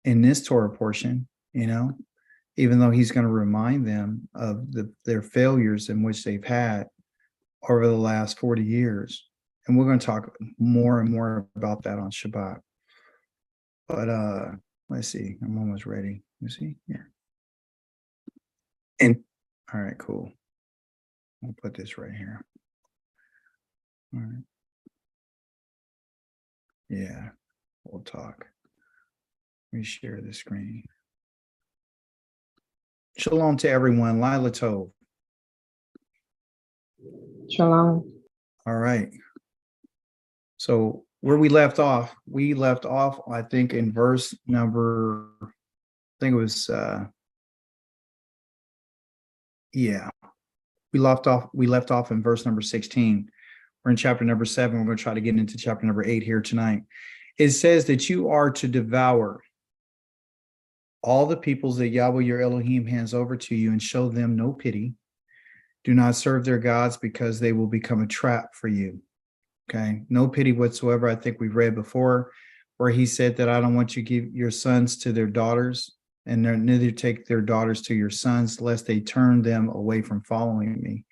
in this Torah portion, even though he's going to remind them of their failures in which they've had over the last 40 years. And we're going to talk more and more about that on Shabbat. But let's see. I'm almost ready. You see? Yeah. And all right, cool. I'll put this right here. All right. Yeah, we'll talk. Let me share the screen. Shalom to everyone. Lila Tov. Shalom. All right. So where we left off, I think, in verse number, I think it was, we left off in verse number 16. We're in chapter number 7. We're going to try to get into chapter number 8 here tonight. It says that you are to devour all the peoples that Yahweh your Elohim hands over to you and show them no pity. Do not serve their gods because they will become a trap for you. Okay, no pity whatsoever. I think we've read before where he said that I don't want you to give your sons to their daughters and neither take their daughters to your sons, lest they turn them away from following me.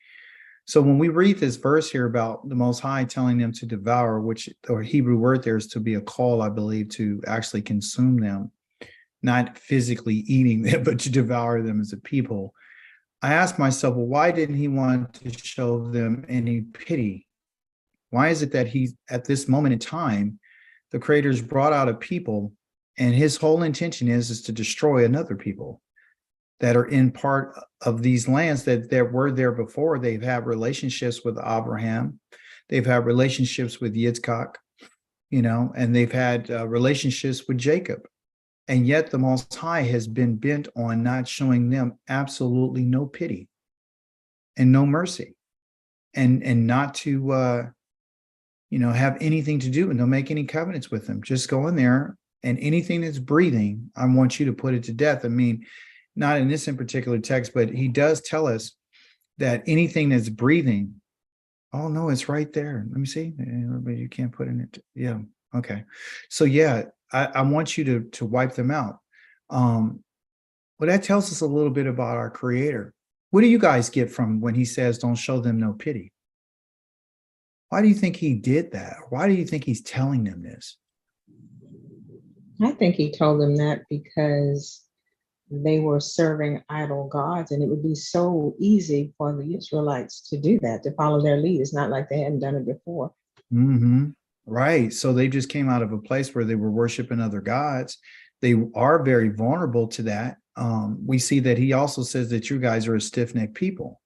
So when we read this verse here about the Most High telling them to devour, which or Hebrew word there is to be a call, I believe, to actually consume them, not physically eating them, but to devour them as a people. I asked myself, well, why didn't he want to show them any pity? Why is it that he, at this moment in time, the Creator's brought out a people, and his whole intention is to destroy another people that are in part of these lands that were there before? They've had relationships with Abraham, they've had relationships with Yitzchak, and they've had relationships with Jacob. And yet the Most High has been bent on not showing them absolutely no pity and no mercy, and not to have anything to do and don't make any covenants with them. Just go in there, and anything that's breathing, I want you to put it to death. I mean, not in this in particular text, but he does tell us that anything that's breathing, oh no, it's right there. Let me see. You can't put in it. Yeah. Okay. So yeah, I want you to wipe them out. Well, that tells us a little bit about our Creator. What do you guys get from when he says, don't show them no pity? Why do you think he did that? Why do you think he's telling them this? I think he told them that because they were serving idol gods, and it would be so easy for the Israelites to do that, to follow their lead. It's not like they hadn't done it before. Mm-hmm. Right. So they just came out of a place where they were worshiping other gods. They are very vulnerable to that. We see that he also says that you guys are a stiff-necked people,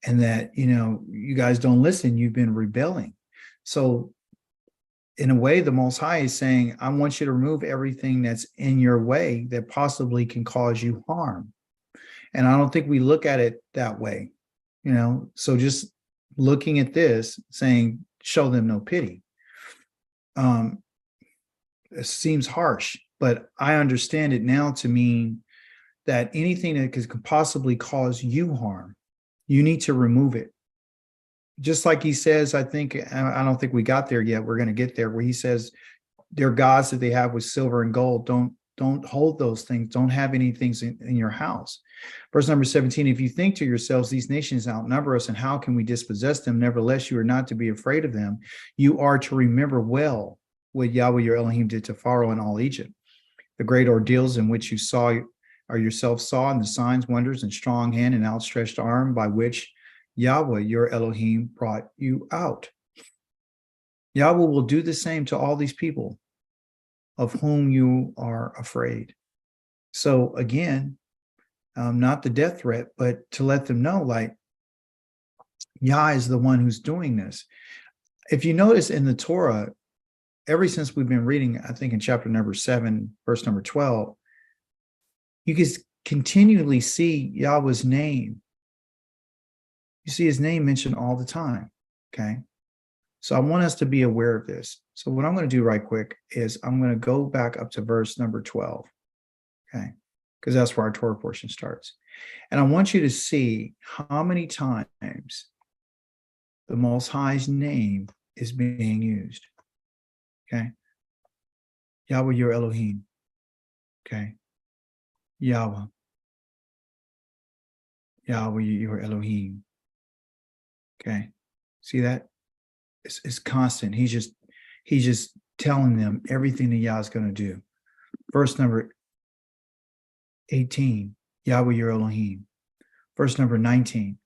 and that, you guys don't listen. You've been rebelling. So in a way, the Most High is saying, I want you to remove everything that's in your way that possibly can cause you harm. And I don't think we look at it that way, so just looking at this, saying, show them no pity. It seems harsh, but I understand it now to mean that anything that could possibly cause you harm, you need to remove it. Just like he says, I don't think we got there yet. We're going to get there, where he says their gods that they have with silver and gold, don't hold those things. Don't have any things in your house. Verse number 17, if you think to yourselves, these nations outnumber us, and how can we dispossess them? Nevertheless, you are not to be afraid of them. You are to remember well what Yahweh your Elohim did to Pharaoh and all Egypt, the great ordeals in which you saw or yourself saw, and the signs, wonders, and strong hand and outstretched arm by which Yahweh your Elohim brought you out. Yahweh will do the same to all these people of whom you are afraid. So again, not the death threat, but to let them know, like, Yah is the one who's doing this. If you notice in the Torah, ever since we've been reading, I think in chapter number 7, verse number 12, you can continually see Yahweh's name. You see his name mentioned all the time, okay? So I want us to be aware of this. So what I'm going to do right quick is I'm going to go back up to verse number 12, okay? Because that's where our Torah portion starts. And I want you to see how many times the Most High's name is being used, okay? Yahweh your Elohim. Okay. Yahweh. Yahweh, your Elohim. Okay. See that? It's constant. He's just telling them everything that Yah is going to do. Verse number 18, Yahweh your Elohim. Verse number 19,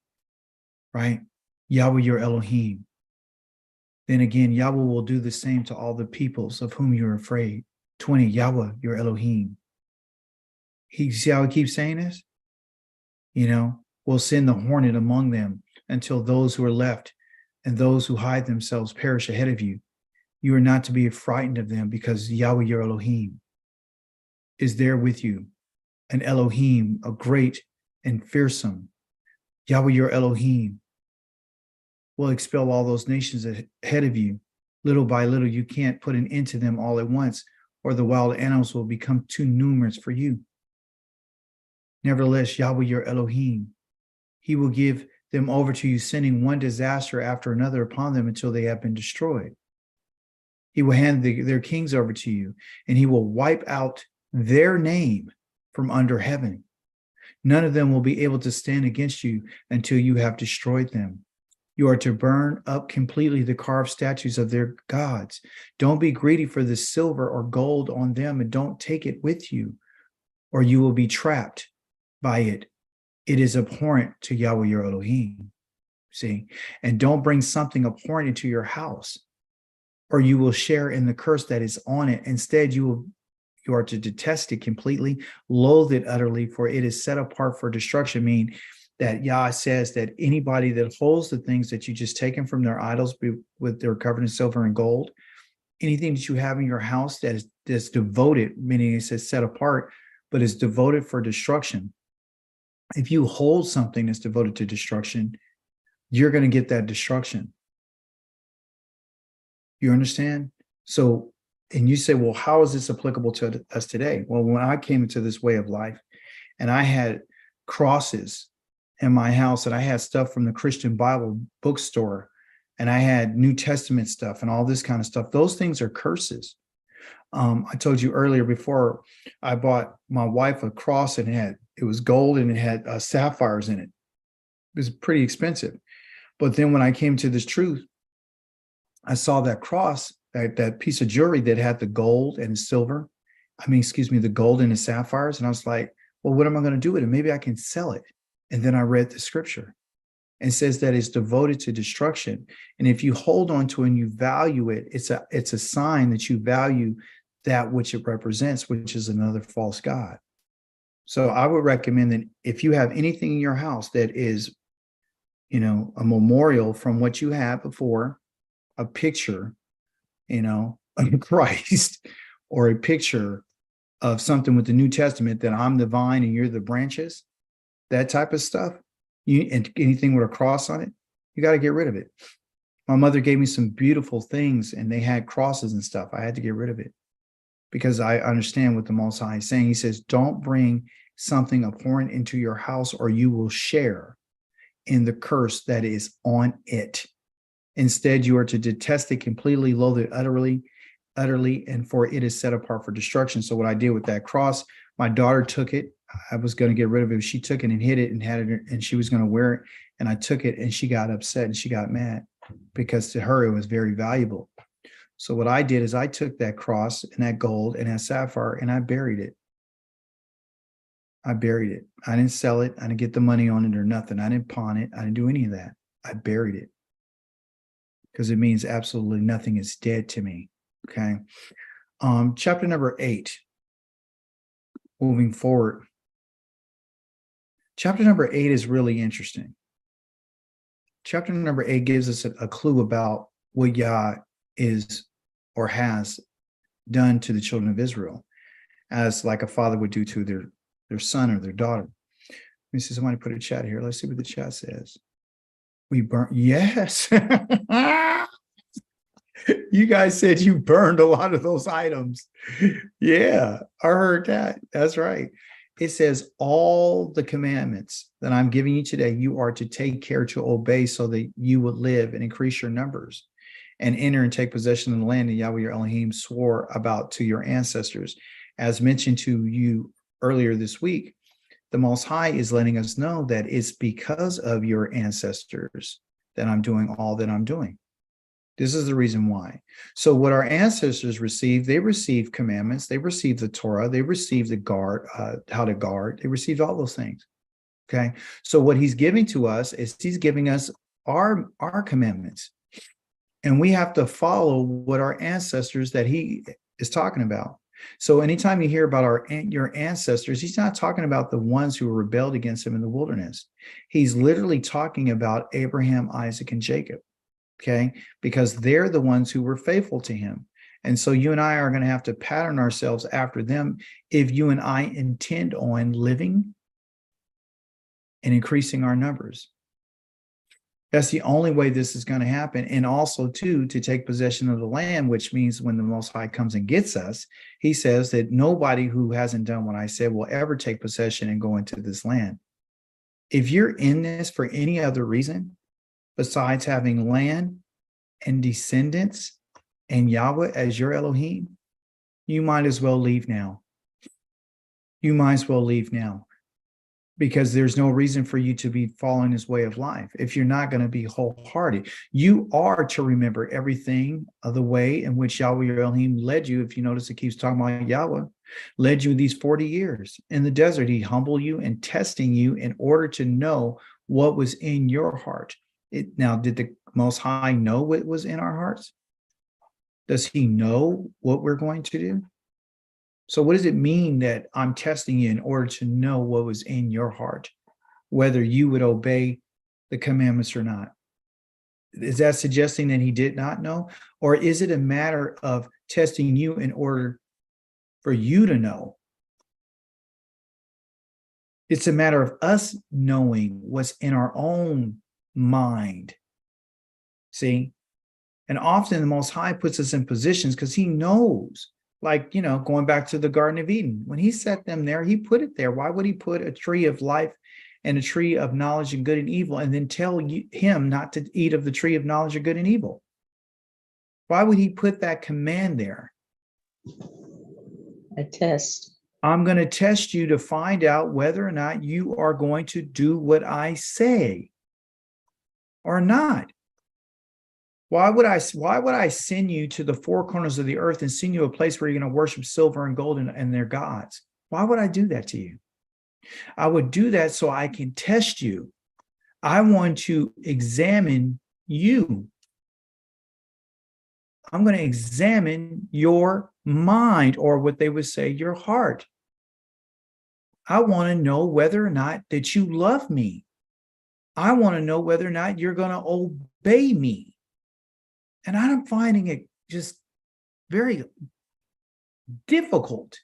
right? Yahweh your Elohim. Then again, Yahweh will do the same to all the peoples of whom you're afraid. 20, Yahweh your Elohim. See how he keeps saying this? Will send the hornet among them until those who are left and those who hide themselves perish ahead of you. You are not to be frightened of them, because Yahweh your Elohim is there with you, an Elohim, a great and fearsome. Yahweh your Elohim will expel all those nations ahead of you. Little by little, you can't put an end to them all at once, or the wild animals will become too numerous for you. Nevertheless, Yahweh your Elohim, he will give them over to you, sending one disaster after another upon them until they have been destroyed. He will hand their kings over to you, and he will wipe out their name from under heaven. None of them will be able to stand against you until you have destroyed them. You are to burn up completely the carved statues of their gods. Don't be greedy for the silver or gold on them, and don't take it with you, or you will be trapped by it. It is abhorrent to Yahweh your Elohim. See, and don't bring something abhorrent into your house, or you will share in the curse that is on it. Instead, you are to detest it completely, loathe it utterly, for it is set apart for destruction. Meaning that Yah says that anybody that holds the things that you just taken from their idols with their covered in silver and gold, anything that you have in your house that is devoted, meaning it says set apart, but is devoted for destruction. If you hold something that's devoted to destruction, you're going to get that destruction. You understand? So, and you say, well, how is this applicable to us today? Well, when I came into this way of life and I had crosses in my house, and I had stuff from the Christian Bible bookstore, and I had New Testament stuff and all this kind of stuff, those things are curses. I told you earlier, before I bought my wife a cross, and it was gold and it had sapphires in it. It was pretty expensive. But then when I came to this truth, I saw that cross, that piece of jewelry that had the gold and silver. The gold and the sapphires. And I was like, well, what am I going to do with it? Maybe I can sell it. And then I read the scripture, and it says that it's devoted to destruction. And if you hold on to it and you value it, it's a sign that you value that which it represents, which is another false god. So I would recommend that if you have anything in your house that is, a memorial from what you had before, a picture, of Christ, or a picture of something with the New Testament, that I'm the vine and you're the branches, that type of stuff, and anything with a cross on it, you got to get rid of it. My mother gave me some beautiful things, and they had crosses and stuff. I had to get rid of it because I understand what the Most High is saying. He says, don't bring something abhorrent into your house, or you will share in the curse that is on it. Instead, you are to detest it completely, loathe it utterly, and for it is set apart for destruction. So what I did with that cross, my daughter took it. I was going to get rid of it. She took it and hid it and had it, and she was going to wear it. And I took it, and she got upset and she got mad because to her it was very valuable. So what I did is I took that cross and that gold and that sapphire, and I buried it. I didn't sell it. I didn't get the money on it or nothing. I didn't pawn it. I didn't do any of that. I buried it because it means absolutely nothing. Is dead to me. Okay. Chapter number 8. Moving forward. Chapter number 8 is really interesting. Chapter number 8 gives us a clue about what Yah is or has done to the children of Israel, as like a father would do to their son or their daughter. Let me see, somebody put a chat here. Let's see what the chat says. We burnt. Yes. You guys said you burned a lot of those items. Yeah, I heard that. That's right. It says all the commandments that I'm giving you today, you are to take care to obey, so that you would live and increase your numbers and enter and take possession of the land that Yahweh your Elohim swore about to your ancestors, As mentioned to you earlier this week, the Most High is letting us know that it's because of your ancestors that I'm doing all that I'm doing. This is the reason why. So what our ancestors received, they received commandments, they received the Torah, they received how to guard, they received all those things. Okay. So what he's giving to us is he's giving us our commandments. And we have to follow what our ancestors that he is talking about. So anytime you hear about your ancestors, he's not talking about the ones who rebelled against him in the wilderness. He's literally talking about Abraham, Isaac, and Jacob. Okay, because they're the ones who were faithful to him. And so you and I are going to have to pattern ourselves after them if you and I intend on living and increasing our numbers. That's the only way this is going to happen. And also, too, to take possession of the land, which means when the Most High comes and gets us, he says that nobody who hasn't done what I said will ever take possession and go into this land. If you're in this for any other reason, besides having land and descendants and Yahweh as your Elohim, you might as well leave now. You might as well leave now, because there's no reason for you to be following this way of life if you're not going to be wholehearted. You are to remember everything of the way in which Yahweh your Elohim led you. If you notice, it keeps talking about Yahweh led you these 40 years in the desert. He humbled you and testing you in order to know what was in your heart. Now, did the Most High know what was in our hearts? Does he know what we're going to do? So what does it mean that I'm testing you in order to know what was in your heart, whether you would obey the commandments or not? Is that suggesting that he did not know? Or is it a matter of testing you in order for you to know? It's a matter of us knowing what's in our own mind. See? And often the Most High puts us in positions because he knows, like, going back to the Garden of Eden, when he set them there, he put it there. Why would he put a tree of life and a tree of knowledge and good and evil and then tell him not to eat of the tree of knowledge of good and evil? Why would he put that command there? A test. I'm going to test you to find out whether or not you are going to do what I say or not. Why would I send you to the four corners of the earth and send you a place where you're going to worship silver and gold and their gods? Why would I do that to you? I would do that so I can test you. I want to examine you. I'm going to examine your mind, or what they would say, your heart. I want to know whether or not that you love me. I want to know whether or not you're going to obey me. And I'm finding it just very difficult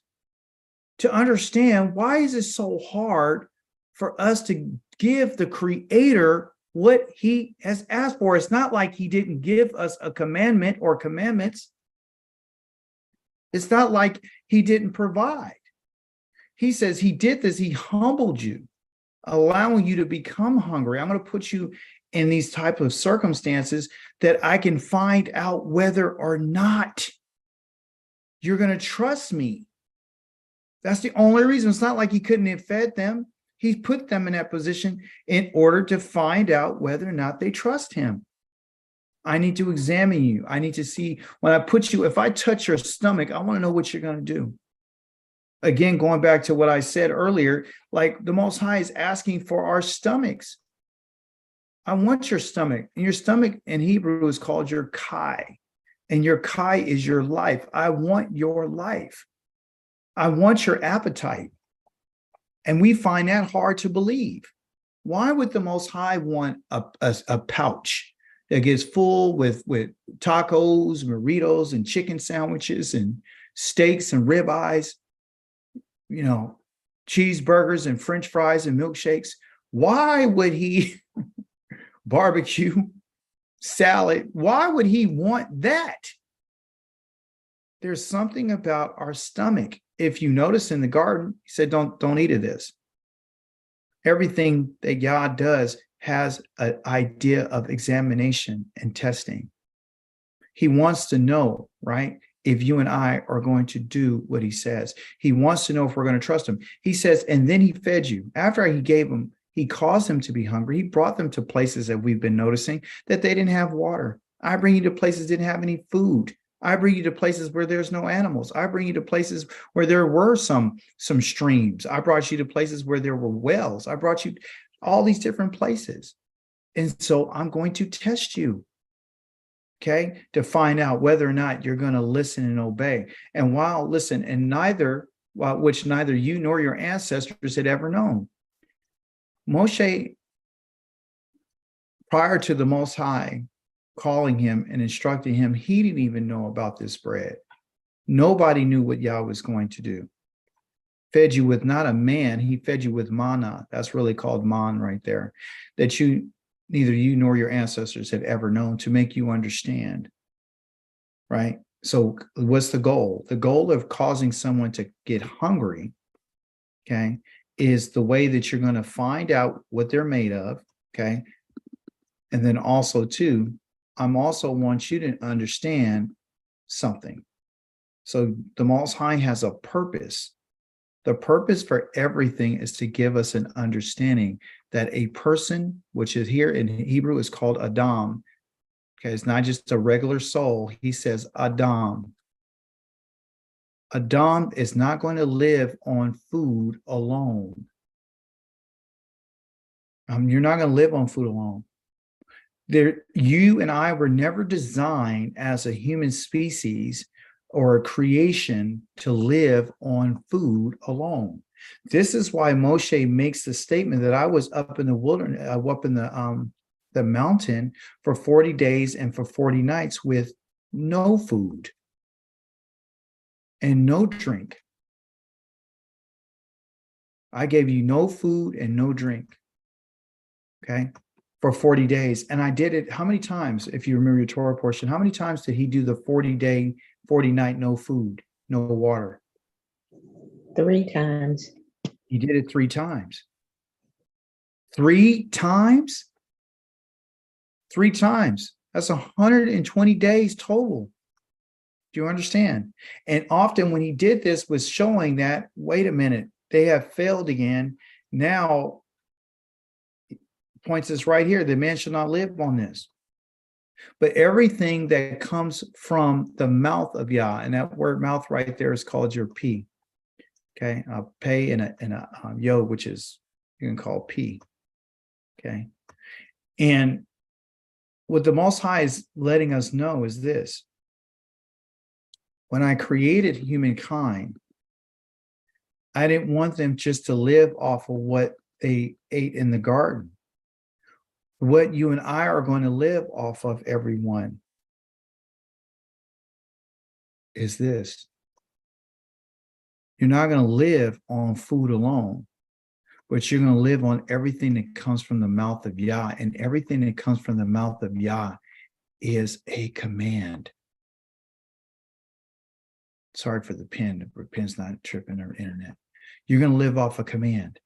to understand, why is it so hard for us to give the Creator what he has asked for? It's not like he didn't give us a commandment or commandments. It's not like he didn't provide. He says he did this. He humbled you, allowing you to become hungry. I'm going to put you in these type of circumstances that I can find out whether or not you're going to trust me. That's the only reason. It's not like he couldn't have fed them. He put them in that position in order to find out whether or not they trust him. I need to examine you. I need to see, when I put you, if I touch your stomach, I want to know what you're going to do. Again, going back to what I said earlier, like the Most High is asking for our stomachs. I want your stomach. And your stomach in Hebrew is called your kai. And your kai is your life. I want your life. I want your appetite. And we find that hard to believe. Why would the Most High want a pouch that gets full with tacos, burritos, and chicken sandwiches, and steaks and ribeyes, cheeseburgers and French fries and milkshakes? Why would he barbecue, salad? Why would he want that? There's something about our stomach. If you notice in the garden, he said, don't eat of this. Everything that God does has an idea of examination and testing. He wants to know, right? if you and I are going to do what he says. He wants to know if we're going to trust him. He says, and then he fed you. After he gave them, he caused them to be hungry. He brought them to places that we've been noticing that they didn't have water. I bring you to places that didn't have any food. I bring you to places where there's no animals. I bring you to places where there were some streams. I brought you to places where there were wells. I brought you all these different places. And so I'm going to test you, okay, to find out whether or not you're going to listen and obey. And which neither you nor your ancestors had ever known. Moshe, prior to the Most High calling him and instructing him, he didn't even know about this bread. Nobody knew what Yah was going to do. Fed you with not a man, he fed you with manna. That's really called man right there. That neither you nor your ancestors have ever known, to make you understand. Right? So what's the goal? The goal of causing someone to get hungry, okay, is the way that you're going to find out what they're made of, okay? And then also, too, I'm also want you to understand something. So the Most High has a purpose. The purpose for everything is to give us an understanding that a person, which is here in Hebrew is called Adam, okay, it's not just a regular soul. He says Adam. Adam is not going to live on food alone. You're not going to live on food alone. You and I were never designed as a human species or a creation to live on food alone. This is why Moshe makes the statement that I was up in the wilderness, up in the mountain for 40 days and for 40 nights with no food and no drink. I gave you no food and no drink, okay, for 40 days. And I did it how many times? If you remember your Torah portion, how many times did he do the 40-day, 40-night, no food, no water? 3 times. He did it 3 times. 3 times? 3 times. That's 120 days total. Do you understand? And often when he did this was showing that, wait a minute, they have failed again. Now, points us right here, the man shall not live on this. But everything that comes from the mouth of Yah, and that word mouth right there is called your P. Okay, a pay and a yod, which is you can call P. Okay, and what the Most High is letting us know is this: when I created humankind, I didn't want them just to live off of what they ate in the garden. What you and I are going to live off of, everyone, is this. You're not going to live on food alone, but you're going to live on everything that comes from the mouth of Yah. And everything that comes from the mouth of Yah is a command. Sorry for the pen. The pen's not tripping or internet. You're going to live off a command.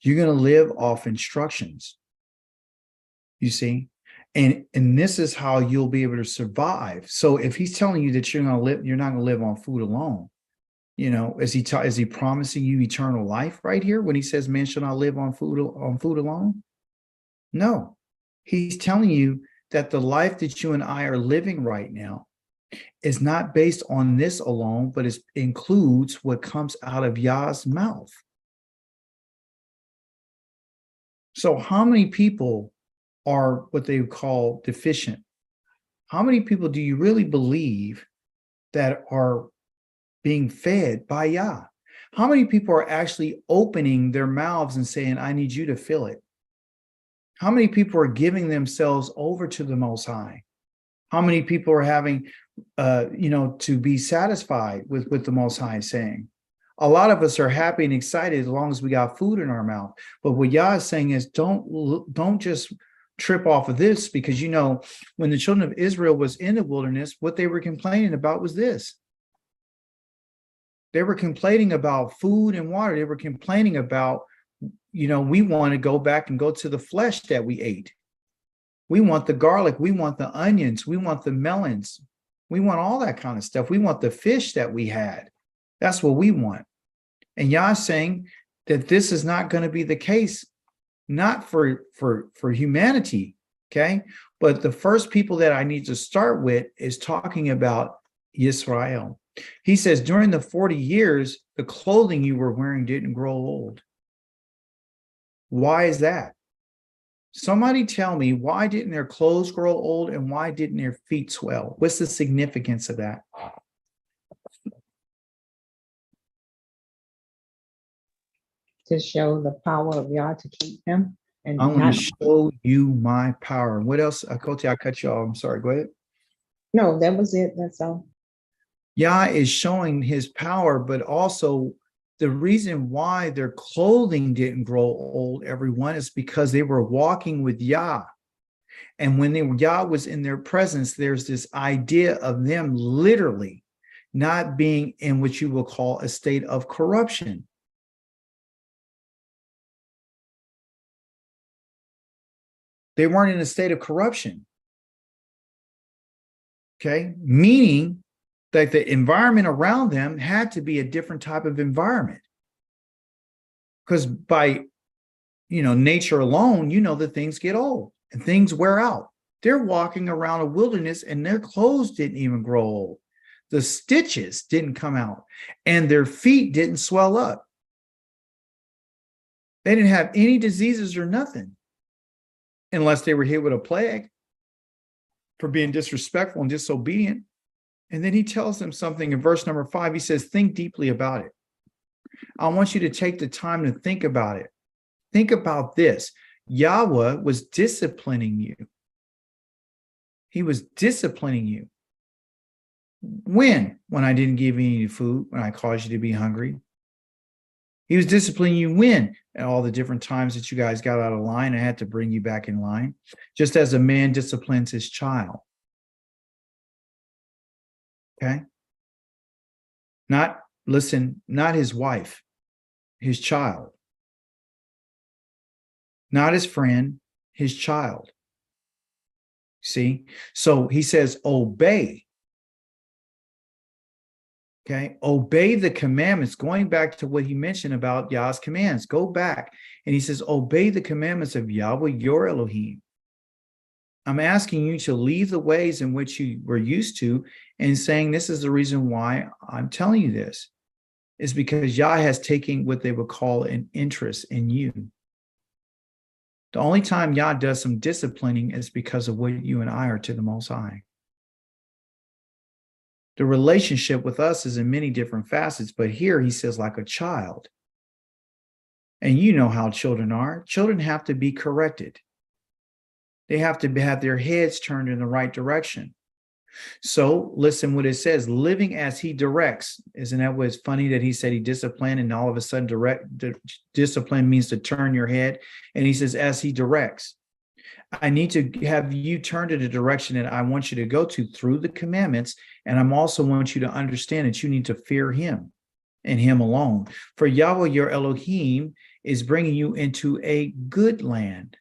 You're going to live off instructions. You see? And this is how you'll be able to survive. So if he's telling you that you're not going to live on food alone, you know, is he promising you eternal life right here when he says man shall not live on food alone? No. He's telling you that the life that you and I are living right now is not based on this alone, but it includes what comes out of Yah's mouth. So how many people are what they call deficient? How many people do you really believe that are being fed by Yah? How many people are actually opening their mouths and saying, I need you to fill it? How many people are giving themselves over to the Most High? How many people are having, to be satisfied with what the Most High is saying? A lot of us are happy and excited as long as we got food in our mouth. But what Yah is saying is don't just trip off of this, because, when the children of Israel was in the wilderness, what they were complaining about was this. They were complaining about food and water. They were complaining about, we want to go back and go to the flesh that we ate. We want the garlic. We want the onions. We want the melons. We want all that kind of stuff. We want the fish that we had. That's what we want. And Yah's saying that this is not going to be the case, not for humanity, okay? But the first people that I need to start with is talking about Israel. He says, during the 40 years, the clothing you were wearing didn't grow old. Why is that? Somebody tell me, why didn't their clothes grow old and why didn't their feet swell? What's the significance of that? To show the power of Yah to keep them. And I'm going to show you my power. What else? Koti, I cut you off. I'm sorry. Go ahead. No, that was it. That's all. Yah is showing his power, but also the reason why their clothing didn't grow old, everyone, is because they were walking with Yah. And when Yah was in their presence, there's this idea of them literally not being in what you will call a state of corruption. They weren't in a state of corruption. Okay, meaning that the environment around them had to be a different type of environment. Because by, nature alone, that things get old and things wear out. They're walking around a wilderness and their clothes didn't even grow old. The stitches didn't come out and their feet didn't swell up. They didn't have any diseases or nothing, unless they were hit with a plague for being disrespectful and disobedient. And then he tells them something in verse number 5. He says, think deeply about it. I want you to take the time to think about it. Think about this. Yahweh was disciplining you. He was disciplining you. When? When I didn't give you any food, when I caused you to be hungry. He was disciplining you when? At all the different times that you guys got out of line, I had to bring you back in line. Just as a man disciplines his child. Okay? Not his wife, his child. Not his friend, his child. See? So he says, obey. Okay, obey the commandments. Going back to what he mentioned about Yah's commands, go back and he says, obey the commandments of Yahweh, your Elohim. I'm asking you to leave the ways in which you were used to and saying, this is the reason why I'm telling you this, is because Yah has taken what they would call an interest in you. The only time Yah does some disciplining is because of what you and I are to the Most High. The relationship with us is in many different facets, but here he says like a child. And you know how children are. Children have to be corrected. They have to have their heads turned in the right direction. So listen what it says, living as he directs. Isn't that what's funny that he said he disciplined and all of a sudden discipline means to turn your head. And he says, as he directs. I need to have you turn to the direction that I want you to go to through the commandments. And I'm also want you to understand that you need to fear him and him alone. For Yahweh, your Elohim, is bringing you into a good land,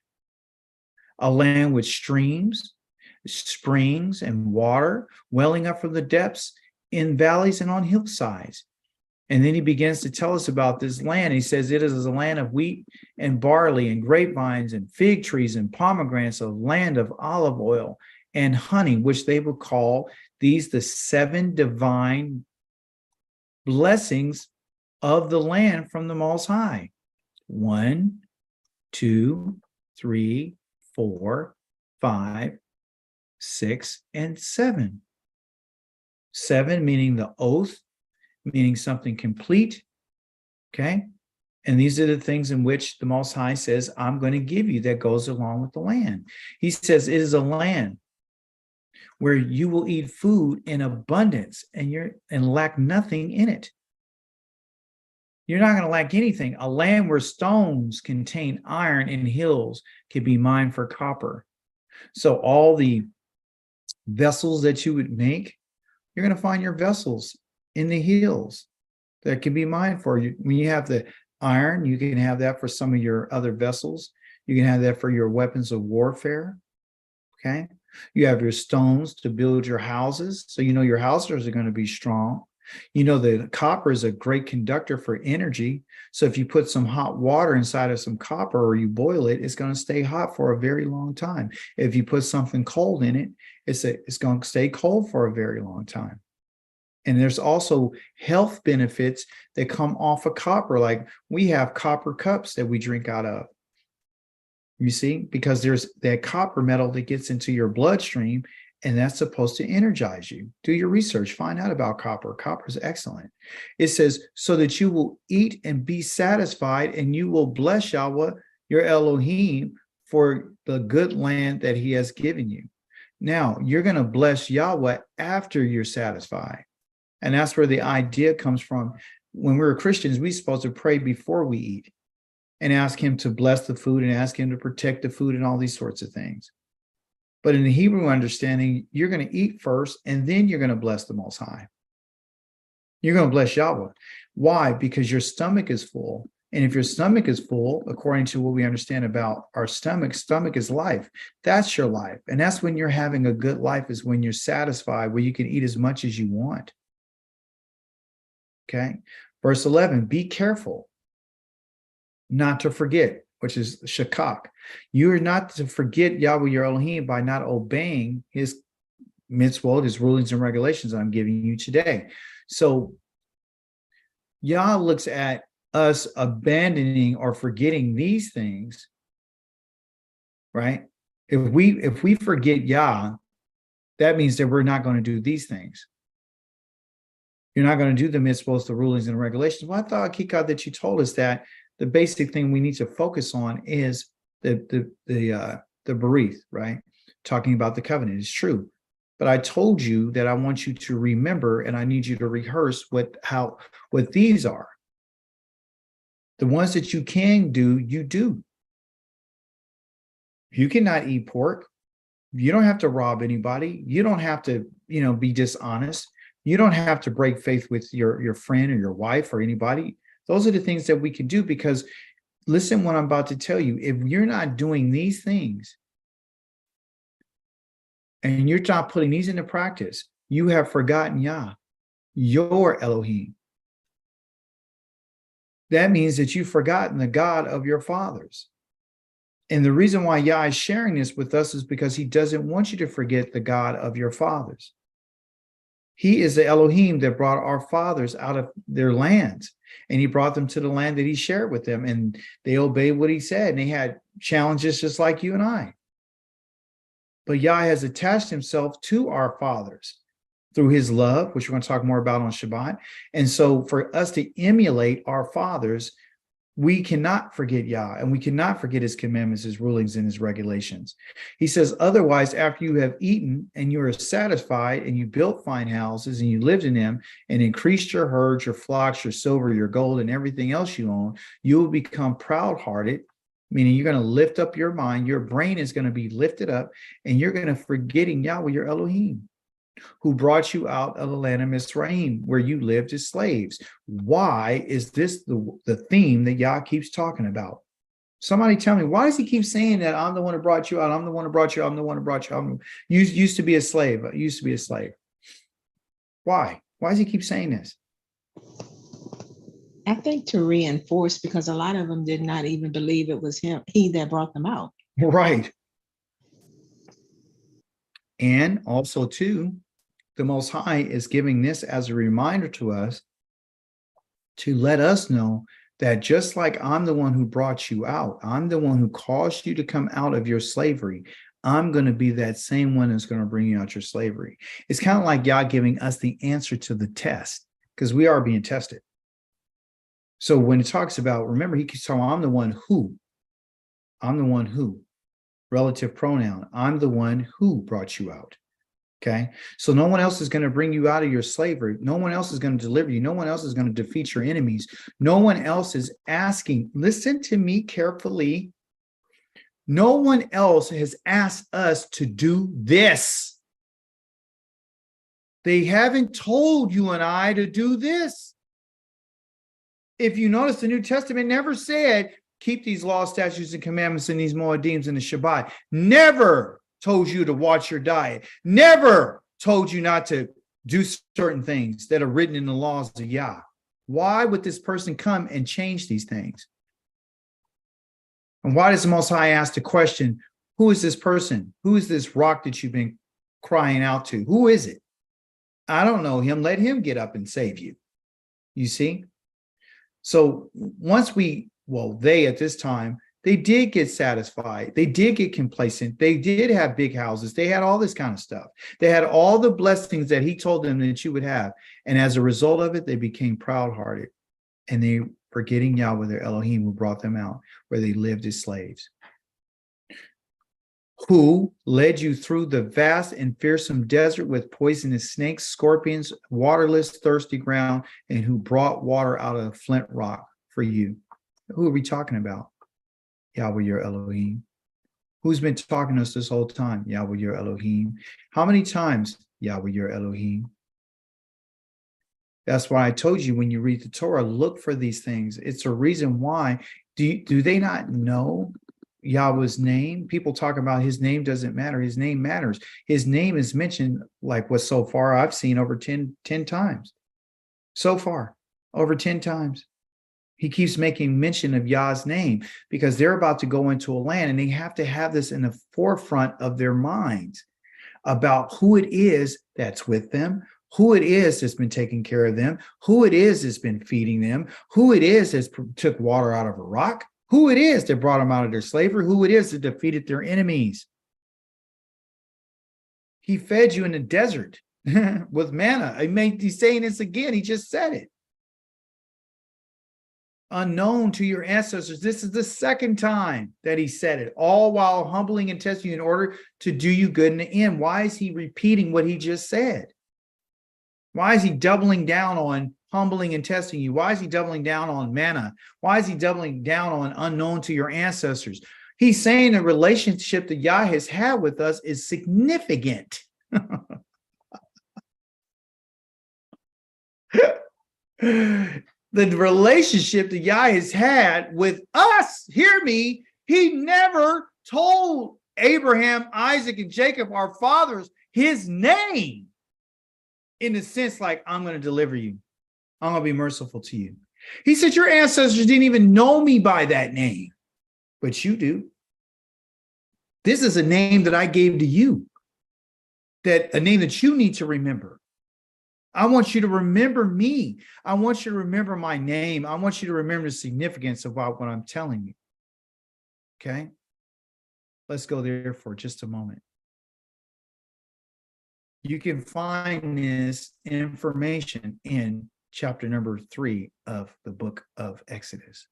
a land with streams, springs, and water welling up from the depths in valleys and on hillsides. And then he begins to tell us about this land. He says it is a land of wheat and barley and grapevines and fig trees and pomegranates, a land of olive oil and honey, which they will call these the 7 divine blessings of the land from the Most High. 1, 2, 3, 4, 5, 6, and 7. 7 meaning the oath, meaning something complete, okay? And these are the things in which the Most High says, I'm going to give you that goes along with the land. He says it is a land where you will eat food in abundance and lack nothing in it. You're not going to lack anything. A land where stones contain iron and hills can be mined for copper. So all the vessels that you would make, you're going to find your vessels in the hills that can be mined for you. When you have the iron, you can have that for some of your other vessels. You can have that for your weapons of warfare. Okay. You have your stones to build your houses. So you know your houses are going to be strong. You know the copper is a great conductor for energy. So if you put some hot water inside of some copper or you boil it, it's going to stay hot for a very long time. If you put something cold in it, it's going to stay cold for a very long time. And there's also health benefits that come off of copper. Like we have copper cups that we drink out of. You see, because there's that copper metal that gets into your bloodstream, and that's supposed to energize you. Do your research, find out about copper. Copper is excellent. It says, so that you will eat and be satisfied, and you will bless Yahweh, your Elohim, for the good land that he has given you. Now, you're going to bless Yahweh after you're satisfied. And that's where the idea comes from. When we're Christians, we're supposed to pray before we eat and ask him to bless the food and ask him to protect the food and all these sorts of things. But in the Hebrew understanding, you're going to eat first, and then you're going to bless the Most High. You're going to bless Yahweh. Why? Because your stomach is full. And if your stomach is full, according to what we understand about our stomach is life. That's your life. And that's when you're having a good life, is when you're satisfied, where you can eat as much as you want. Okay. Verse 11, be careful not to forget, which is shakak. You are not to forget Yahweh your Elohim by not obeying his mitzvot, his rulings and regulations I'm giving you today. So Yah looks at us abandoning or forgetting these things, right? If we forget Yah, that means that we're not going to do these things. You're not going to do the mitzvot, the rulings and regulations. Well, I thought, Kika, that you told us that the basic thing we need to focus on is the berith, right? Talking about the covenant is true. But I told you that I want you to remember, and I need you to rehearse what these are. The ones that you can do, you do. You cannot eat pork. You don't have to rob anybody. You don't have to, be dishonest. You don't have to break faith with your friend or your wife or anybody. Those are the things that we can do, because listen what I'm about to tell you. If you're not doing these things and you're not putting these into practice, you have forgotten Yah, your Elohim. That means that you've forgotten the God of your fathers. And the reason why Yah is sharing this with us is because he doesn't want you to forget the God of your fathers. He is the Elohim that brought our fathers out of their lands, and he brought them to the land that he shared with them, and they obeyed what he said, and they had challenges just like you and I. But Yah has attached himself to our fathers through his love, which we're going to talk more about on Shabbat. And so for us to emulate our fathers, we cannot forget Yah, and we cannot forget his commandments, his rulings, and his regulations. He says, otherwise, after you have eaten and you are satisfied and you built fine houses and you lived in them and increased your herds, your flocks, your silver, your gold, and everything else you own, you will become proud-hearted, meaning you're going to lift up your mind. Your brain is going to be lifted up, and you're going to forgetting Yahweh, your Elohim, who brought you out of the land of Mizraim, where you lived as slaves. Why is this the theme that Yah keeps talking about? Somebody tell me, why does he keep saying that I'm the one who brought you out, I'm the one who brought you out, I'm the one who brought you out? You used to be a slave. I used to be a slave. Why? Why does he keep saying this? I think to reinforce, because a lot of them did not even believe it was he that brought them out. Right. And also, too, the Most High is giving this as a reminder to us to let us know that just like I'm the one who brought you out, I'm the one who caused you to come out of your slavery, I'm going to be that same one that's going to bring you out your slavery. It's kind of like Yah giving us the answer to the test, because we are being tested. So when it talks about, remember, he keeps talking, I'm the one who, relative pronoun, I'm the one who brought you out. Okay, so no one else is going to bring you out of your slavery. No one else is going to deliver you. No one else is going to defeat your enemies. No one else is asking. Listen to me carefully. No one else has asked us to do this. They haven't told you and I to do this. If you notice, the New Testament never said, keep these laws, statutes, and commandments and these moedims and the Shabbat. Never told you to watch your diet, never told you not to do certain things that are written in the laws of Yah. Why would this person come and change these things? And why does the Most High ask the question, who is this person? Who is this rock that you've been crying out to? Who is it? I don't know him. Let him get up and save you. You see? So once they at this time, they did get satisfied. They did get complacent. They did have big houses. They had all this kind of stuff. They had all the blessings that he told them that you would have. And as a result of it, they became proud-hearted. And they forgetting Yahweh, their Elohim, who brought them out, where they lived as slaves. Who led you through the vast and fearsome desert with poisonous snakes, scorpions, waterless, thirsty ground, and who brought water out of the flint rock for you. Who are we talking about? Yahweh, your Elohim. Who's been talking to us this whole time? Yahweh, your Elohim. How many times? Yahweh, your Elohim. That's why I told you when you read the Torah, look for these things. It's a reason why. Do they not know Yahweh's name? People talk about his name doesn't matter. His name matters. His name is mentioned, like what so far I've seen, over 10 times. So far, over 10 times. He keeps making mention of Yah's name because they're about to go into a land and they have to have this in the forefront of their minds about who it is that's with them, who it is that's been taking care of them, who it is that's been feeding them, who it is that's took water out of a rock, who it is that brought them out of their slavery, who it is that defeated their enemies. He fed you in the desert with manna. He's saying this again. He just said it. Unknown to your ancestors. This is the second time that he said it, all while humbling and testing you in order to do you good in the end. Why is he repeating what he just said? Why is he doubling down on humbling and testing you? Why is he doubling down on manna? Why is he doubling down on unknown to your ancestors? He's saying the relationship that Yah has had with us is significant. The relationship that Yah has had with us, hear me, he never told Abraham, Isaac, and Jacob, our fathers, his name in the sense like, I'm going to deliver you. I'm going to be merciful to you. He said, your ancestors didn't even know me by that name, but you do. This is a name that I gave to you, a name that you need to remember. I want you to remember me. I want you to remember my name. I want you to remember the significance of what I'm telling you. Okay? Let's go there for just a moment. You can find this information in chapter number 3 of the book of Exodus.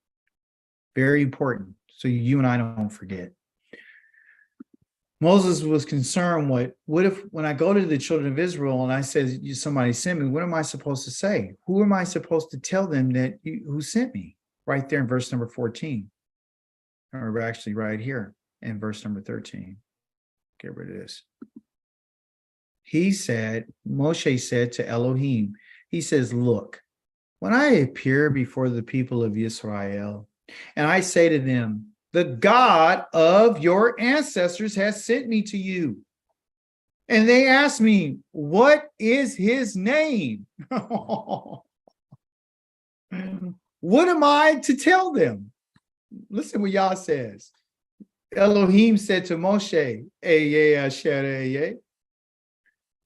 Very important. So you and I don't forget. Moses was concerned, what if when I go to the children of Israel and I said, somebody sent me, what am I supposed to say? Who am I supposed to tell them that who sent me? Right there in verse number 14. Or actually right here in verse number 13. Get rid of this. Moshe said to Elohim, he says, look, when I appear before the people of Israel and I say to them, the God of your ancestors has sent me to you. And they asked me, what is his name? What am I to tell them? Listen what Yah says. Elohim said to Moshe, Eye asher eye.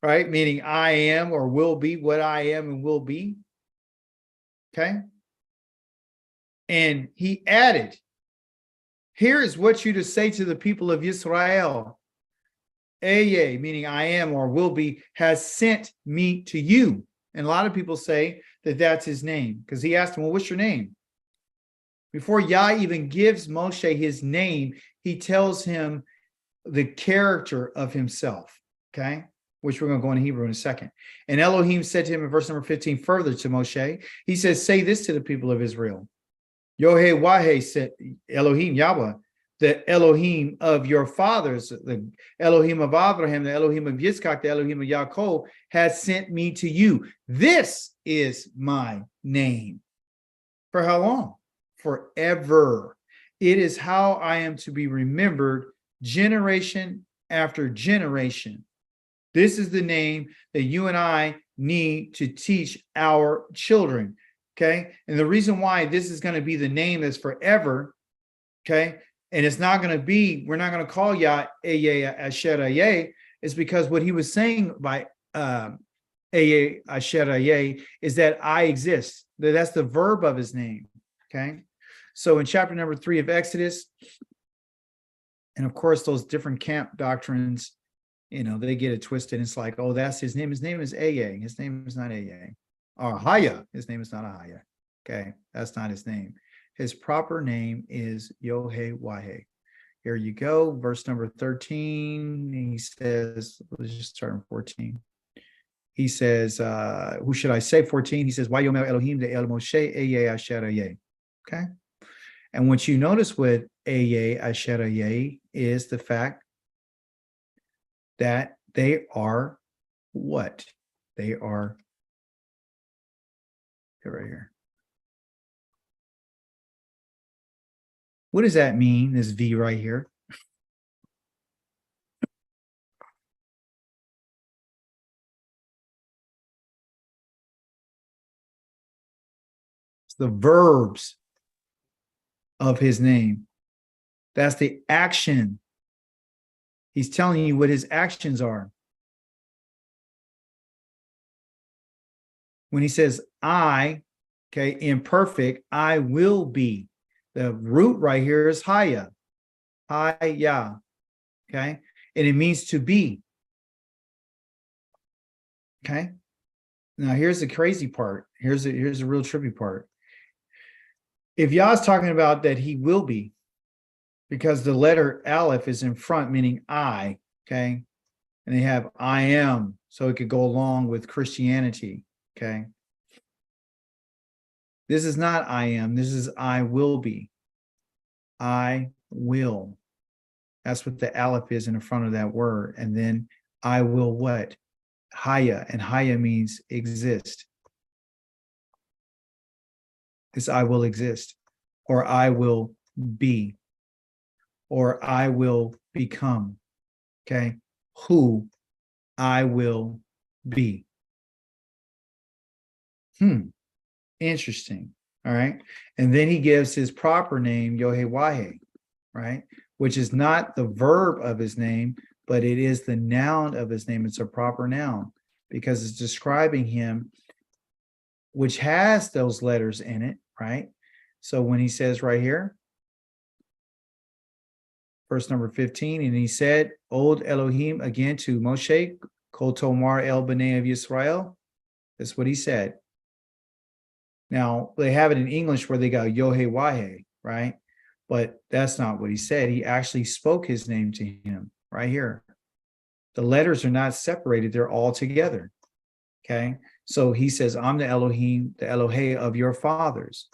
Right? Meaning I am or will be what I am and will be. Okay? And he added, here is what you to say to the people of Israel. Eye, meaning I am or will be, has sent me to you. And a lot of people say that that's his name because he asked him, well, what's your name? Before Yah even gives Moshe his name, he tells him the character of himself, okay? Which we're going to go into Hebrew in a second. And Elohim said to him in verse number 15 further to Moshe, he says, say this to the people of Israel. Yohe Wahe said Elohim Yahweh, the Elohim of your fathers, the Elohim of Abraham, the Elohim of Yitzchak, the Elohim of Yaakov, has sent me to you. This is my name. For how long? Forever. It is how I am to be remembered generation after generation. This is the name that you and I need to teach our children. Okay. And the reason why this is going to be the name that's forever. Okay. And it's not going to be, we're not going to call Yah Eye Asher Aye, is because what he was saying by Eye Asher Aye is that I exist. That's the verb of his name. Okay. So in chapter number 3 of Exodus, and of course, those different camp doctrines, they get it twisted. It's like, oh, that's his name. His name is Eye. His name is not Eye. Or Haya. His name is not Haya. Okay. That's not his name. His proper name is Yohe-Wahe. Here you go. Verse number 13. He says, let's just start in 14. He says, who should I say? 14. He says, Wayomer Elohim de El Moshe Eye Asher Aye. Okay. And what you notice with Eye Asher Aye is the fact that they are what? They are right here. What does that mean, this V right here? It's the verbs of his name. That's the action. He's telling you what his actions are. When he says I, okay, imperfect, I will be. The root right here is Haya. Haya. Okay. And it means to be. Okay. Now here's the crazy part. Here's the real trippy part. If Yah's talking about that he will be, because the letter Aleph is in front, meaning I, okay? And they have I am, so it could go along with Christianity, okay? This is not I am, this is I will be. I will. That's what the Aleph is in the front of that word. And then I will what? Haya, and Haya means exist. It's I will exist, or I will be, or I will become, okay? Who I will be. Interesting, all right? And then he gives his proper name, Yohe-Wahe, right? Which is not the verb of his name, but it is the noun of his name. It's a proper noun because it's describing him, which has those letters in it, right? So when he says right here, verse number 15, and he said, Old Elohim again to Moshe, Kol Tomar El B'nai of Yisrael. That's what he said. Now, they have it in English where they go Yohe-Wahe, right? But that's not what he said. He actually spoke his name to him right here. The letters are not separated. They're all together, okay? So he says, I'm the Elohim, the Elohe of your fathers.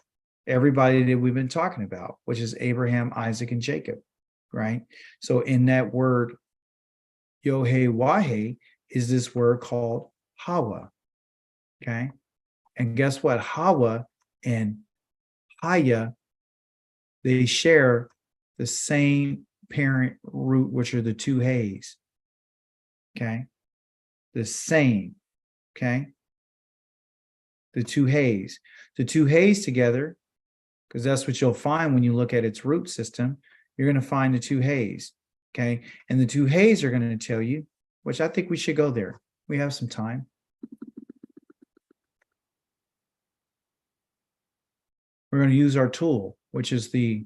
Everybody that we've been talking about, which is Abraham, Isaac, and Jacob, right? So in that word, Yohe-Wahe is this word called Hawa, okay? And guess what? Hawa and Haya, they share the same parent root, which are the two Hays, okay? The same, okay? The two Hays. The two Hays together, because that's what you'll find when you look at its root system, you're going to find the two Hays, okay? And the two Hays are going to tell you, which I think we should go there. We have some time. We're going to use our tool, which is the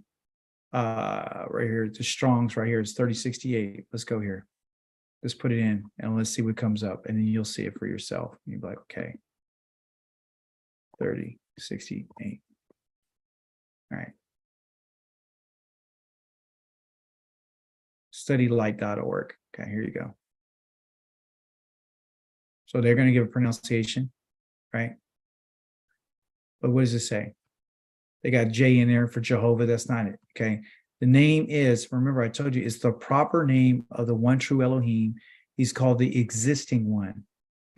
right here, the Strong's right here. It's 3068. Let's go here. Let's put it in and let's see what comes up. And then you'll see it for yourself. You'll be like, okay, 3068. All right. Studylight.org. Okay, here you go. So they're going to give a pronunciation, right? But what does it say? They got J in there for Jehovah. That's not it, okay? The name is, remember I told you, it's the proper name of the one true Elohim. He's called the existing one,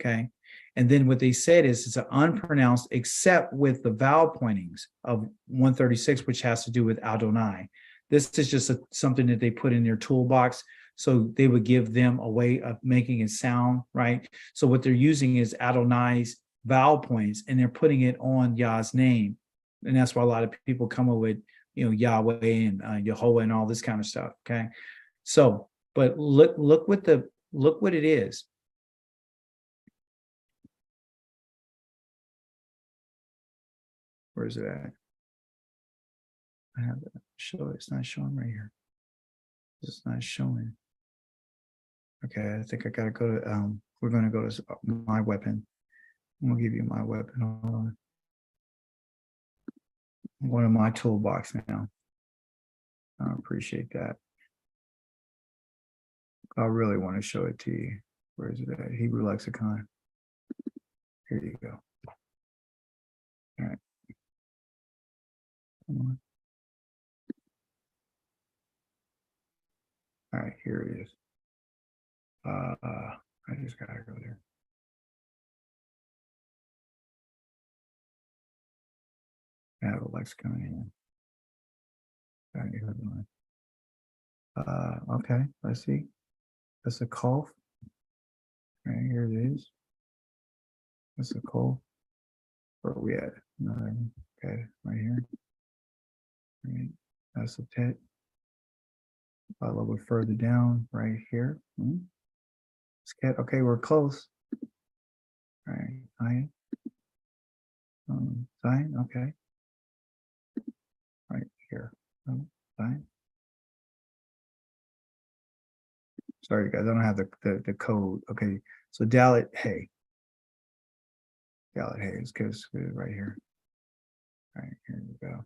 okay? And then what they said is it's an unpronounced except with the vowel pointings of 136, which has to do with Adonai. This is just something that they put in their toolbox So they would give them a way of making it sound, right? So what they're using is Adonai's vowel points, and they're putting it on Yah's name. And that's why a lot of people come up with, Yahweh and Jehovah and all this kind of stuff. Okay. So, but look what it is. Where is it at? I have to show it. It's not showing right here. It's not showing. Okay, I think I gotta go to we're gonna go to my weapon. I'm gonna give you my weapon. Hold on. I'm going to my toolbox now. I appreciate that. I really want to show it to you. Where is it at? Hebrew lexicon. Here you go. All right. Come on. All right, here it is. I just gotta go there. I have a lexicon here. Okay, let's see. That's a cough. Right here it is. That's a cough. Where are we at? Okay, right here. Right. That's a tet. A little bit further down, right here. Cat. Okay, we're close. All right, Zion. Zion. Okay. Right here. Zion. Sorry, guys. I don't have the code. Okay, so Dalit. Hey. Dalit. Hey. It's because right here. All right, here we go.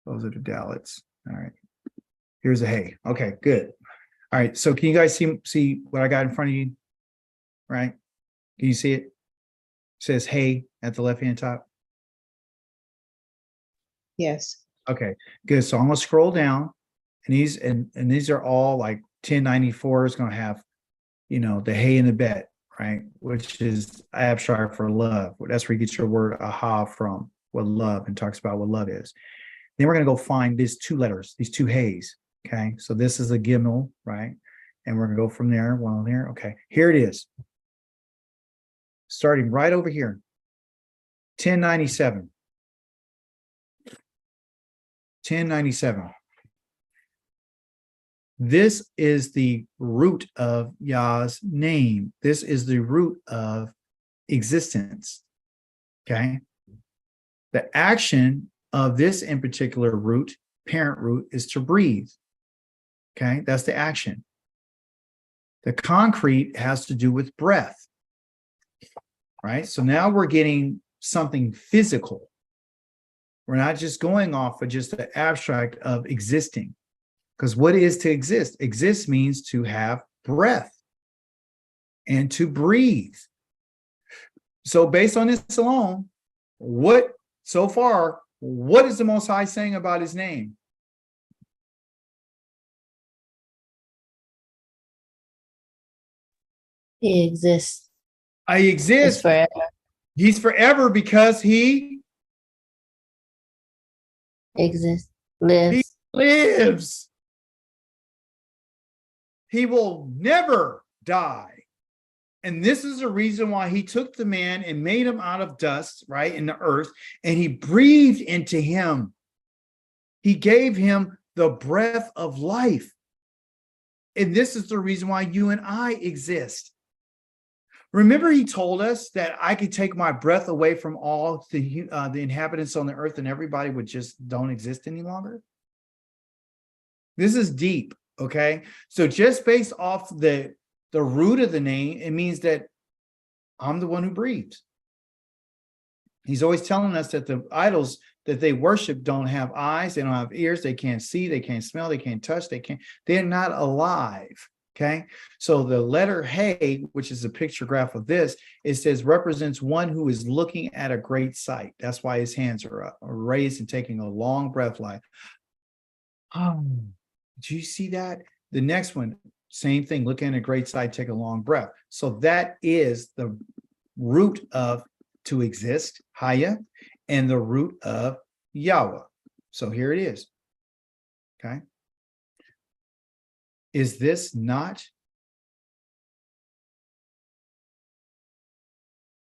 Those are the Dalits. All right. Here's a hey. Okay, good. All right. So can you guys see what I got in front of you? Right? Can you see it? It says hey at the left-hand top. Yes. Okay, good. So I'm gonna scroll down, and these are all like 1094 is gonna have, the hey in the bet, right? Which is abstract for love. That's where you get your word aha from, what love, and talks about what love is. Then we're gonna go find these two letters, these two heys. Okay, so this is a gimel, right? And we're gonna go from there, one there. Okay, here it is. Starting right over here, 1097. 1097. This is the root of Yah's name. This is the root of existence. Okay. The action of this in particular root, parent root, is to breathe. Okay. That's the action. The concrete has to do with breath. Right. So now we're getting something physical. We're not just going off of just the abstract of existing. Because what is to exist? Exist means to have breath and to breathe. So based on this alone, what is the Most High saying about his name? He exists. I exist. He's forever. He's forever because he Exists. Lives. lives. He will never die. And this is the reason why he took the man and made him out of dust, right, in the earth, and he breathed into him. He gave him the breath of life. And this is the reason why you and I exist. Remember, he told us that I could take my breath away from all the inhabitants on the earth and everybody would just don't exist any longer. This is deep, okay? So just based off the root of the name, it means that I'm the one who breathes. He's always telling us that the idols that they worship don't have eyes, they don't have ears, they can't see, they can't smell, they can't touch, they're not alive. Okay, so the letter hey, which is a picture graph of this, it says represents one who is looking at a great sight. That's why his hands are up, are raised and taking a long breath like, oh, do you see that? The next one, same thing, looking at a great sight, take a long breath. So that is the root of to exist, Haya, and the root of Yahweh. So here it is. Okay. Is this not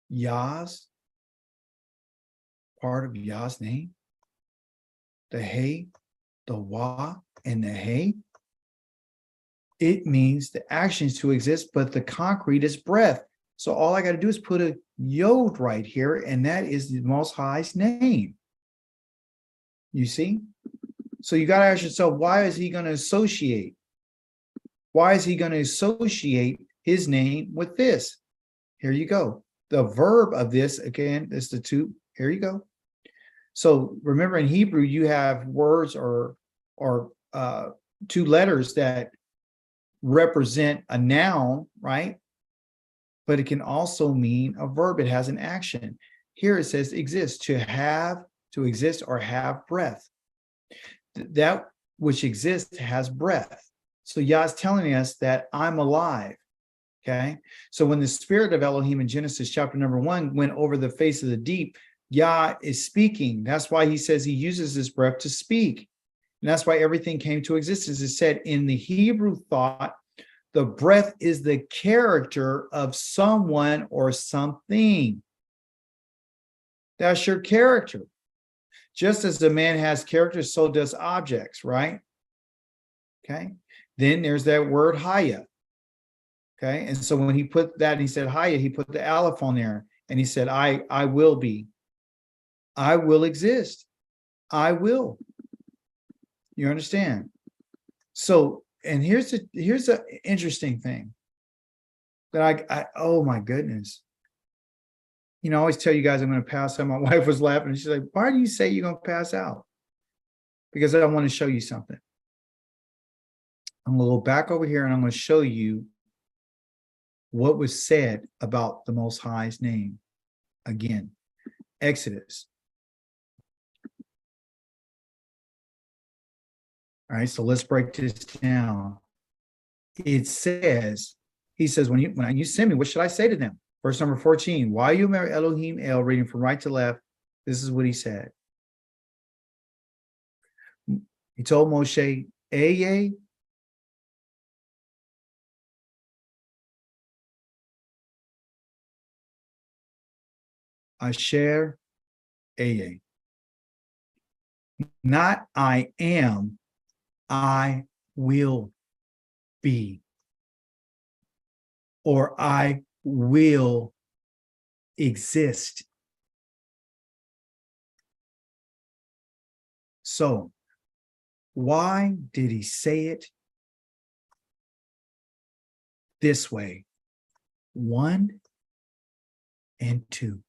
Yah's, part of Yah's name? The Hey, the Wah, and the Hey? It means the actions to exist, but the concrete is breath. So all I got to do is put a yod right here, and that is the Most High's name. You see? So you got to ask yourself, why is he going to associate? Why is he going to associate his name with this? Here you go. The verb of this, again, is the two. Here you go. So remember, in Hebrew, you have words or two letters that represent a noun, right? But it can also mean a verb. It has an action. Here it says exist, to have, to exist, or have breath. That which exists has breath. So Yah is telling us that I'm alive. Okay. So when the spirit of Elohim in Genesis chapter number 1 went over the face of the deep, Yah is speaking. That's why he says he uses his breath to speak. And that's why everything came to existence. It said in the Hebrew thought, the breath is the character of someone or something. That's your character. Just as the man has character, so does objects, right? Okay. Then there's that word Haya. Okay. And so when he put that, and he said Haya, he put the aleph on there, and he said, I will be. I will exist. I will. You understand? So, and here's the interesting thing that I oh my goodness. You know, I always tell you guys I'm going to pass out. My wife was laughing. She's like, why do you say you're going to pass out? Because I want to show you something. I'm going to go back over here and I'm going to show you what was said about the Most High's name. Again, Exodus. All right, so let's break this down. It says, he says, when you send me, what should I say to them? Verse number 14, why you marry Elohim El, reading from right to left, this is what he said. He told Moshe, Eye, Asher, Eye. Not I am, I will be. Or I will exist. So, why did he say it this way? 1 and 2.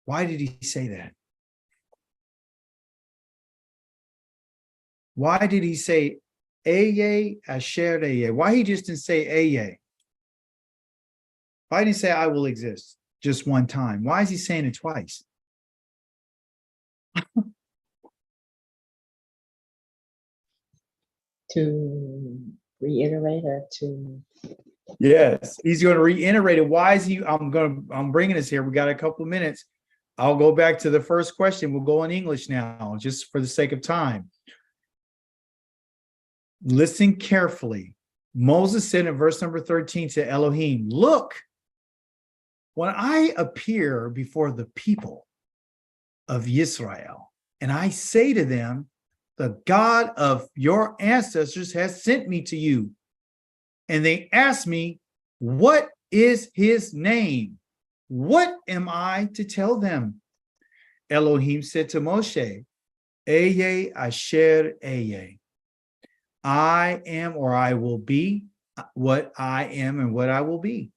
Why did he say that? Why did he say Eye, Asher, Eye? Why he just didn't say Eye? Why didn't he say I will exist just one time? Why is he saying it twice? To reiterate or to Yes, he's going to reiterate it. Why is he? I'm bringing this here. We got a couple of minutes. I'll go back to the first question. We'll go in English now, just for the sake of time. Listen carefully. Moses said in verse number 13 to Elohim, look, when I appear before the people of Israel, and I say to them, the God of your ancestors has sent me to you. And they ask me, what is his name? What am I to tell them? Elohim said to Moshe, Eye Asher Eye. I am, or I will be, what I am and what I will be.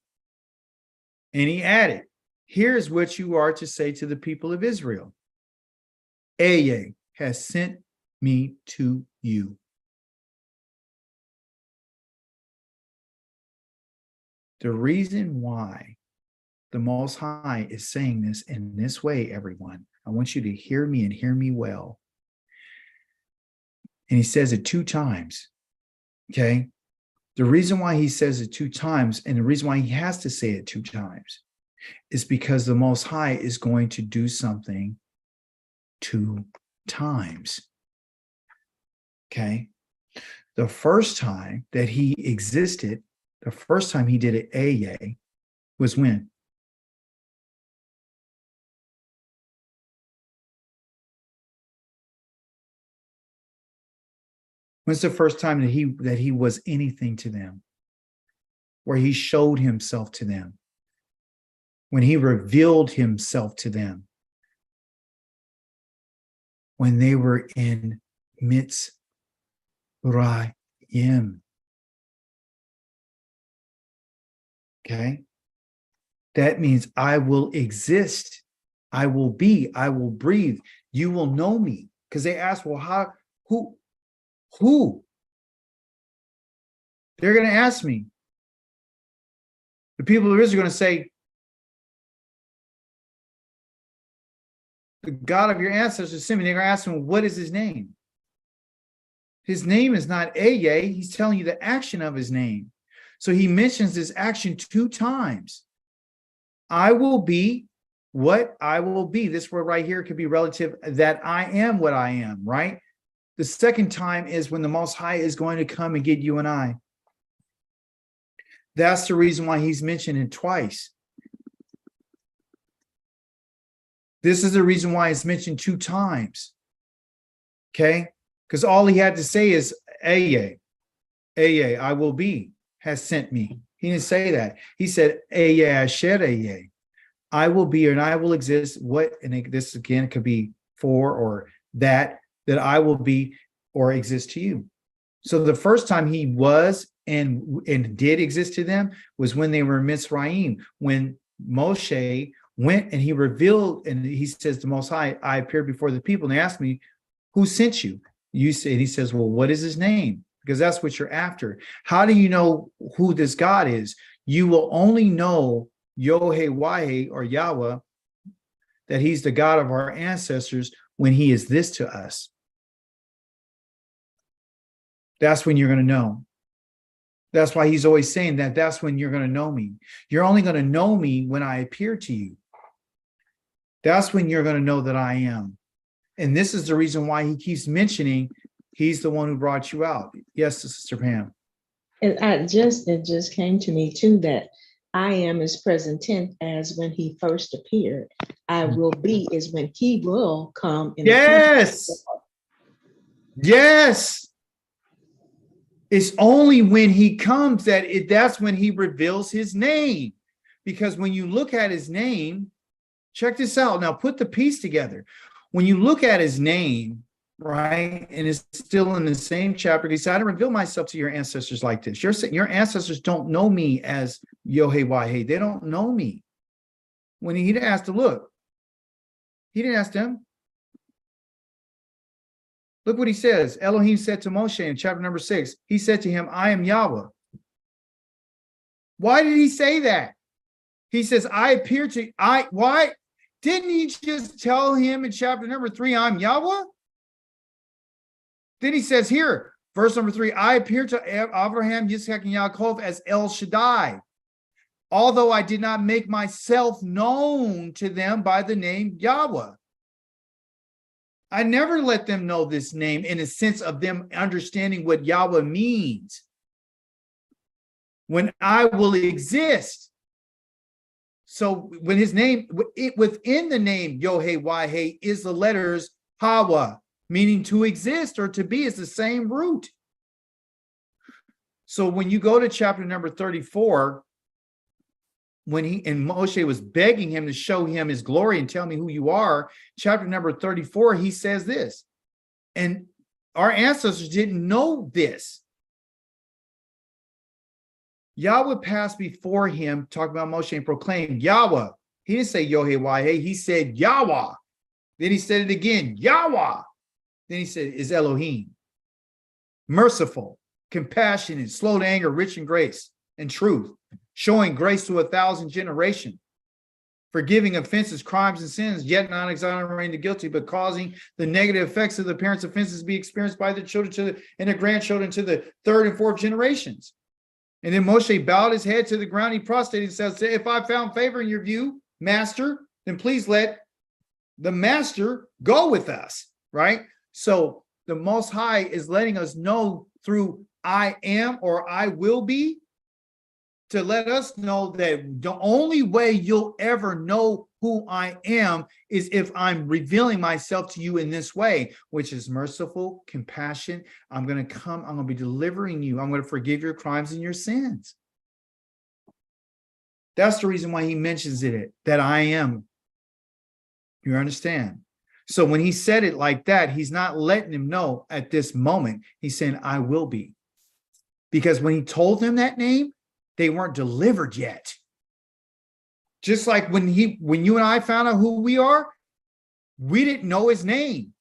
And he added, here's what you are to say to the people of Israel. Eye has sent me to you. The reason why the Most High is saying this in this way, everyone, I want you to hear me and hear me well. And he says it 2 times, okay? The reason why he says it 2 times, and the reason why he has to say it 2 times, is because the Most High is going to do something 2 times, okay? The first time that he existed, the first time he did it, Eye, was when? When's the first time that he was anything to them? Where he showed himself to them? When he revealed himself to them? When they were in Mitzrayim. Okay? That means I will exist. I will be. I will breathe. You will know me. Because they ask, well, who? They're going to ask me. The people of Israel are going to say, the God of your ancestors sent me. They're going to ask him, what is his name? His name is not Eye. He's telling you the action of his name. So he mentions this action 2 times. I will be what I will be. This word right here could be relative, that I am what I am, right? The second time is when the Most High is going to come and get you and I. That's the reason why he's mentioned it twice. This is the reason why it's mentioned 2 times. Okay? Because all he had to say is, Eye, I will be, has sent me. He didn't say that. He said, Eye, Asher, Eye. I will be and I will exist. What, and this again could be for or that I will be or exist to you. So the first time he was and did exist to them was when they were in Mitzrayim, when Moshe went and he revealed, and he says to Most High, I appeared before the people, and they asked me, who sent you? You say, and he says, well, what is his name? Because that's what you're after. How do you know who this God is? You will only know Yod-Heh-Wav-Heh, or Yahweh, that he's the God of our ancestors, when he is this to us. That's when you're going to know. That's why he's always saying that that's when you're going to know me. You're only going to know me when I appear to you. That's when you're going to know that I am. And this is the reason why he keeps mentioning he's the one who brought you out. Yes, Sister Pam. And it just came to me too that I am is present tense as when he first appeared. I will be is when he will come. Yes. Yes. It's only when he comes that's when he reveals his name. Because when you look at his name, check this out. Now put the piece together. When you look at his name, right, and it's still in the same chapter, he said, I didn't reveal myself to your ancestors like this. Your ancestors don't know me as Yod-Heh-Wav-Heh. They don't know me. When he didn't ask to look, he didn't ask them. Look what he says. Elohim said to Moshe in chapter number 6, he said to him, I am Yahweh. Why did he say that? He says, why? Didn't he just tell him in chapter number 3, I'm Yahweh? Then he says here, verse number 3, I appeared to Abraham, Yitzchak, and Yaakov as El Shaddai, although I did not make myself known to them by the name Yahweh. I never let them know this name in a sense of them understanding what Yahweh means. When I will exist. So when his name, within the name Yod-Heh-Wav-Heh is the letters Hawa, meaning to exist or to be, is the same root. So when you go to chapter number 34, when Moshe was begging him to show him his glory and tell me who you are, chapter number 34, he says this. And our ancestors didn't know this. Yahweh passed before him, talking about Moshe, and proclaimed Yahweh. He didn't say Yod-Heh-Wav-Heh, he said Yahweh. Then he said it again, Yahweh. Then he said, is Elohim. Merciful, compassionate, slow to anger, rich in grace and truth, showing grace to 1,000 generations, forgiving offenses, crimes, and sins, yet not exonerating the guilty, but causing the negative effects of the parents' offenses to be experienced by the children and the grandchildren to the 3rd and 4th generations. And then Moshe bowed his head to the ground. He prostrated and said, if I found favor in your view, master, then please let the master go with us, right? So the Most High is letting us know through I am or I will be, to let us know that the only way you'll ever know who I am is if I'm revealing myself to you in this way, which is merciful, compassion. I'm going to come, I'm going to be delivering you. I'm going to forgive your crimes and your sins. That's the reason why he mentions it, that I am. You understand? So when he said it like that, he's not letting him know at this moment. He's saying, I will be. Because when he told them that name, they weren't delivered yet. Just like when you and I found out who we are, we didn't know his name.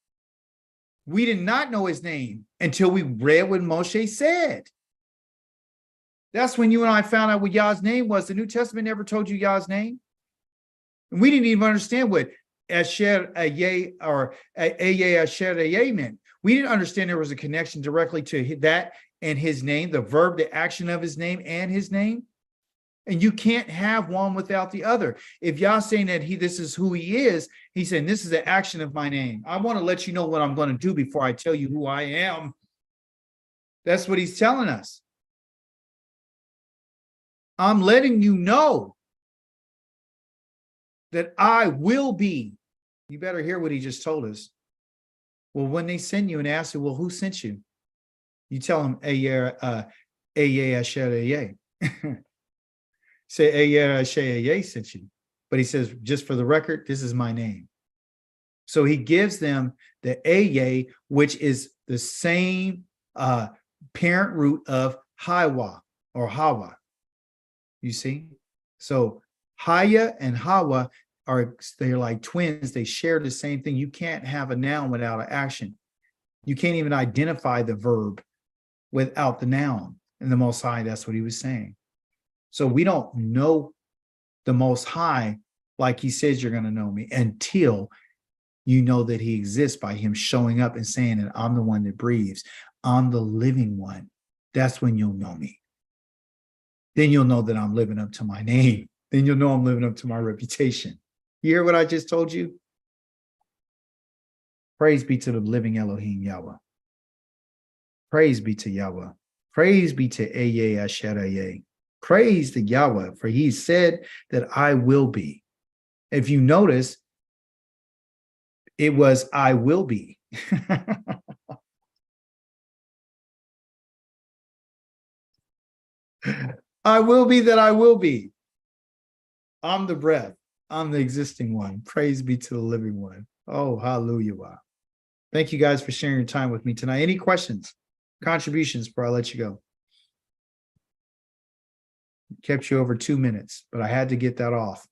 We did not know his name until we read what Moshe said. That's when you and I found out what Yah's name was. The New Testament never told you Yah's name. And we didn't even understand what Asher Ayeh or Ayeh Asher Ayeh meant. We didn't understand there was a connection directly to that and his name, the verb, the action of his name and his name. And you can't have one without the other. If Yah's saying that this is who he is, he's saying this is the action of my name. I want to let you know what I'm going to do before I tell you who I am. That's what he's telling us. I'm letting you know that I will be. You better hear what he just told us. Well, when they send you and ask you, well, who sent you? You tell them, Asher Ayeh. Say, Asher Ayeh sent you. But he says, just for the record, this is my name. So he gives them the Ayeh, which is the same parent root of Hawa or Hawa. You see? So Haya and Hawa they're like twins. They share the same thing. You can't have a noun without an action. You can't even identify the verb without the noun. And the Most High, that's what he was saying. So we don't know the Most High like he says you're going to know me until you know that he exists by him showing up and saying that I'm the one that breathes. I'm the living one. That's when you'll know me. Then you'll know that I'm living up to my name. Then you'll know I'm living up to my reputation. You hear what I just told you? Praise be to the living Elohim Yahweh. Praise be to Yahweh. Praise be to Ayeh Asher Ayeh. Praise to Yahweh, for he said that I will be. If you notice, it was I will be. I will be that I will be. I'm the breath. I'm the existing one. Praise be to the living one. Oh, hallelujah. Thank you guys for sharing your time with me tonight. Any questions, contributions before I let you go? Kept you over 2 minutes, but I had to get that off.